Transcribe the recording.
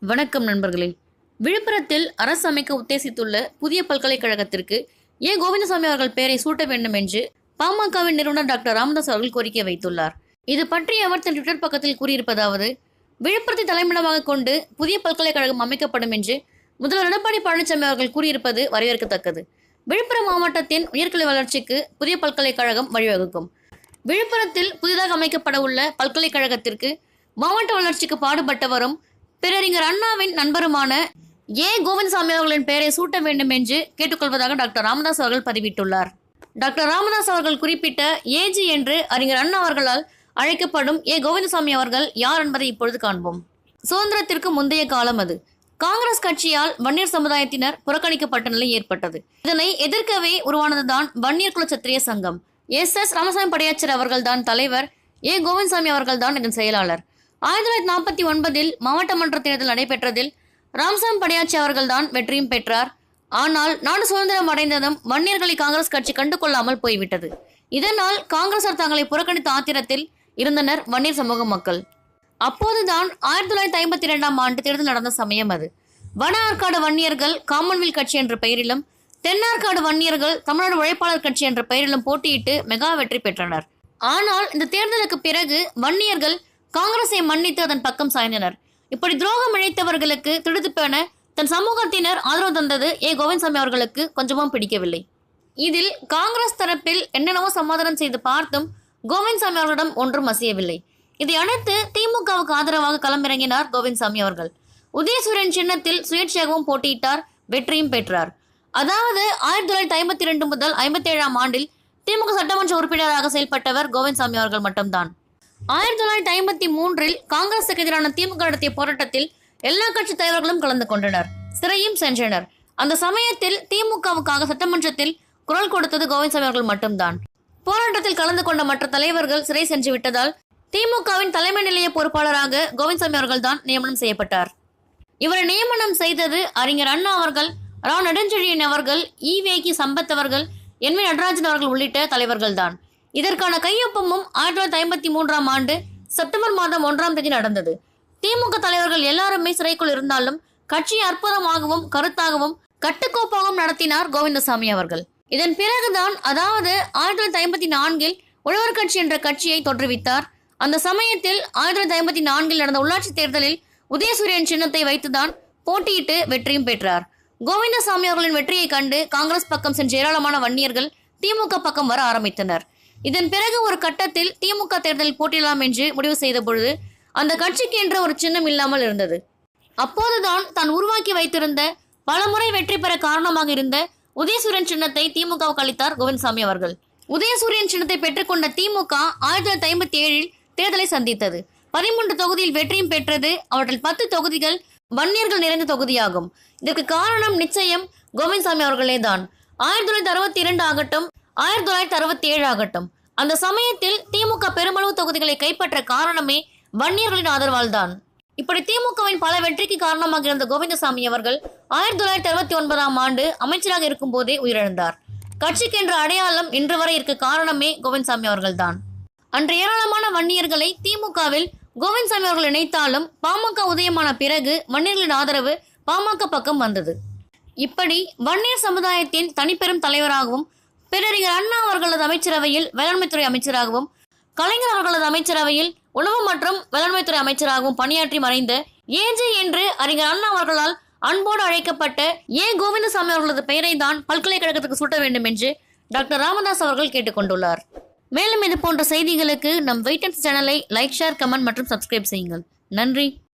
வணக்கம் நண்பர்களே. விழுப்புரத்தில் அரசு அமைக்க உத்தேசித்துள்ள புதிய பல்கலைக்கழகத்திற்கு ஏ கோவிந்தசாமி அவர்கள் பெயரை சூட்ட வேண்டும் என்று பாமகவின் நிறுவனர் டாக்டர் ராமதாஸ் அவர்கள் கோரிக்கை வைத்துள்ளார். இது பற்றி அவர் தன் ட்விட்டர் பக்கத்தில் கூறியிருப்பதாவது: விழுப்புரத்தை தலைமையிடமாக கொண்டு புதிய பல்கலைக்கழகம் அமைக்கப்படும் என்று முதல்வர் எடப்பாடி பழனிசாமி அவர்கள் கூறியிருப்பது வரவேற்கத்தக்கது. விழுப்புரம் மாவட்டத்தின் உயர்கல்வி வளர்ச்சிக்கு புதிய பல்கலைக்கழகம் வழிவகுக்கும். விழுப்புரத்தில் புதிதாக அமைக்கப்பட உள்ள பல்கலைக்கழகத்திற்கு மாவட்ட வளர்ச்சிக்கு பாடுபட்டவரும் பேரறிஞர் அண்ணாவின் நண்பருமான ஏ கோவிந்தசாமி அவர்களின் பெயரை சூட்ட வேண்டும் என்று கேட்டுக்கொள்வதாக டாக்டர் ராமதாஸ் அவர்கள் பதிவிட்டுள்ளார். டாக்டர் ராமதாஸ் அவர்கள் குறிப்பிட்ட ஏஜி என்று அறிஞர் அண்ணா அவர்களால் அழைக்கப்படும் ஏ கோவிந்தசாமி அவர்கள் யார் என்பதை இப்பொழுது காண்போம். சுதந்திரத்திற்கு முந்தைய காலம் அது. காங்கிரஸ் கட்சியால் வன்னியர் சமுதாயத்தினர் புறக்கணிக்கப்பட்ட நிலை ஏற்பட்டது. இதனை எதிர்க்கவே உருவானதுதான் வன்னியர் குல சத்திரிய சங்கம். எஸ் ராமசாமி படையாச்சர் அவர்கள் தான் தலைவர், ஏ கோவிந்தசாமி அவர்கள் தான் இதன் செயலாளர். 1949 மாவட்ட மன்ற தேர்தல் நடைபெற்றதில் ராமசாமி படையாச்சி அவர்கள் தான் வெற்றியும் பெற்றார். ஆனால் நாடு சுதந்திரம் அடைந்ததும் வன்னியர்களை காங்கிரஸ் கட்சி கண்டுகொள்ளாமல் போய்விட்டது. இதனால் காங்கிரசார் தங்களை புறக்கணித்த ஆத்திரத்தில் இருந்தனர் வன்னியர் சமூக மக்கள். அப்போதுதான் 1952 ஆண்டு தேர்தல் நடந்த சமயம் அது. வட ஆற்காடு வன்னியர்கள் காமன்வெல்த் கட்சி என்ற பெயரிலும், தென்னார்காடு வன்னியர்கள் தமிழ்நாடு உழைப்பாளர் கட்சி என்ற பெயரிலும் போட்டியிட்டு மெகா வெற்றி பெற்றனர். ஆனால் இந்த தேர்தலுக்கு பிறகு வன்னியர்கள் காங்கிரஸை மன்னித்து அதன் பக்கம் சாய்ந்தனர். இப்படி துரோகம் இழைத்தவர்களுக்கு திடுதிப்பென தன் சமூகத்தினர் ஆதரவு தந்தது ஏ கோவிந்தசாமி அவர்களுக்கு கொஞ்சமும் பிடிக்கவில்லை. இதில் காங்கிரஸ் தரப்பில் என்னென்னவோ சமாதானம் செய்து பார்த்தும் கோவிந்தசாமி அவர்களிடம் ஒன்றும் அசையவில்லை. இதை அடுத்து திமுகவுக்கு ஆதரவாக களமிறங்கினார் கோவிந்தசாமி அவர்கள். உதயசூரியன் சின்னத்தில் சுயேட்சையாகவும் போட்டியிட்டார், வெற்றியும் பெற்றார். அதாவது 1952 முதல் 57 ஆண்டில் திமுக சட்டமன்ற உறுப்பினராக செயல்பட்டவர் கோவிந்தசாமி அவர்கள் மட்டும்தான். 1953 காங்கிரசுக்கு எதிரான திமுக நடத்திய போராட்டத்தில் எல்லா கட்சி தலைவர்களும் கலந்து கொண்டனர், சிறையும் சென்றனர். அந்த சமயத்தில் திமுகவுக்காக சட்டமன்றத்தில் குரல் கொடுத்தது கோவிந்தசாமி அவர்கள் மட்டும்தான். போராட்டத்தில் கலந்து கொண்ட மற்ற தலைவர்கள் சிறை சென்று விட்டதால் திமுகவின் தலைமை நிலைய பொறுப்பாளராக கோவிந்தசாமி அவர்கள் தான் நியமனம் செய்யப்பட்டார். இவரை நியமனம் செய்தது அறிஞர் அண்ணா அவர்கள், ரா நெடுஞ்செழியன் அவர்கள், ஈவேகி சம்பத் அவர்கள், என் வி நடராஜன் அவர்கள் உள்ளிட்ட தலைவர்கள் தான். இதற்கான கையொப்பமும் 1953 ஆண்டு செப்டம்பர் மாதம் 1ஆம் தேதி நடந்தது. திமுக தலைவர்கள் எல்லாருமே சிறைக்குள் இருந்தாலும் கட்சியை அற்புதமாகவும் கருத்தாகவும் கட்டுக்கோப்பாகவும் நடத்தினார் கோவிந்தசாமி அவர்கள். இதன் பிறகுதான், அதாவது 1954 உழவர் கட்சி என்ற கட்சியை தோற்றுவித்தார். அந்த சமயத்தில் 1954 நடந்த உள்ளாட்சி தேர்தலில் உதயசூரியன் சின்னத்தை வைத்துதான் போட்டியிட்டு வெற்றியும் பெற்றார். கோவிந்தசாமி அவர்களின் வெற்றியை கண்டு காங்கிரஸ் பக்கம் சென்ற ஏராளமான வன்னியர்கள் திமுக பக்கம் வர ஆரம்பித்தனர். இதன் பிறகு ஒரு கட்டத்தில் திமுக தேர்தலில் போட்டியிடலாம் என்று முடிவு செய்த பொழுது அந்த கட்சிக்கு என்ற ஒரு சின்னம் இல்லாமல் இருந்தது. அப்போதுதான் தான் உருவாக்கி வைத்திருந்த பலமுறை வெற்றி பெற காரணமாக இருந்த உதயசூரியன் சின்னத்தை திமுகவுக்கு அளித்தார் கோவிந்தசாமி அவர்கள். உதயசூரியன் சின்னத்தை பெற்றுக்கொண்ட திமுக 1957 தேர்தலை சந்தித்தது. 13 தொகுதியில் வெற்றியும் பெற்றது. அவற்றில் 10 தொகுதிகள் வன்னியர்கள் நிறைந்த தொகுதியாகும். இதற்கு காரணம் நிச்சயம் கோவிந்தசாமி அவர்களே தான். 1962 ஆகட்டும், 1967 ஆகட்டும், அந்த சமயத்தில் திமுக பெருமளவு தொகுதிகளை கைப்பற்ற காரணமே வன்னியர்களின் ஆதரவால் தான். இப்படி திமுகவின் பல வெற்றிக்கு காரணமாக இருந்த கோவிந்தசாமி அவர்கள் 1969 ஆண்டு அமைச்சராக இருக்கும் போதே உயிரிழந்தார். கட்சிக்கு என்ற அடையாளம் இன்று வரை இருக்க காரணமே கோவிந்தசாமி அவர்கள் தான். அன்று ஏராளமான வன்னியர்களை திமுகவில் கோவிந்தசாமி அவர்கள் இணைத்தாலும் பாமக உதயமான பிறகு வன்னியர்களின் ஆதரவு பாமக பக்கம் வந்தது. இப்படி வன்னியர் சமுதாயத்தின் தனிப்பெரும் தலைவராகவும், பேரறிஞர் அண்ணா அவர்களது அமைச்சரவையில் வேளாண்மைத்துறை அமைச்சராகவும், கலைஞர் அவர்களது அமைச்சரவையில் உணவு மற்றும் வேளாண்மைத்துறை அமைச்சராகவும் பணியாற்றி மறைந்த ஏஜி என்று அறிஞர் அண்ணா அவர்களால் அன்போடு அழைக்கப்பட்ட ஏ கோவிந்தசாமி அவர்களது பெயரை தான் பல்கலைக்கழகத்துக்கு சூட்ட வேண்டும் என்று டாக்டர் ராமதாஸ் அவர்கள் கேட்டுக்கொண்டுள்ளார். மேலும் இது போன்ற செய்திகளுக்கு நம் வெயிட் அண்ட் சேனலை லைக், ஷேர், கமெண்ட் மற்றும் சப்ஸ்கிரைப் செய்யுங்கள். நன்றி.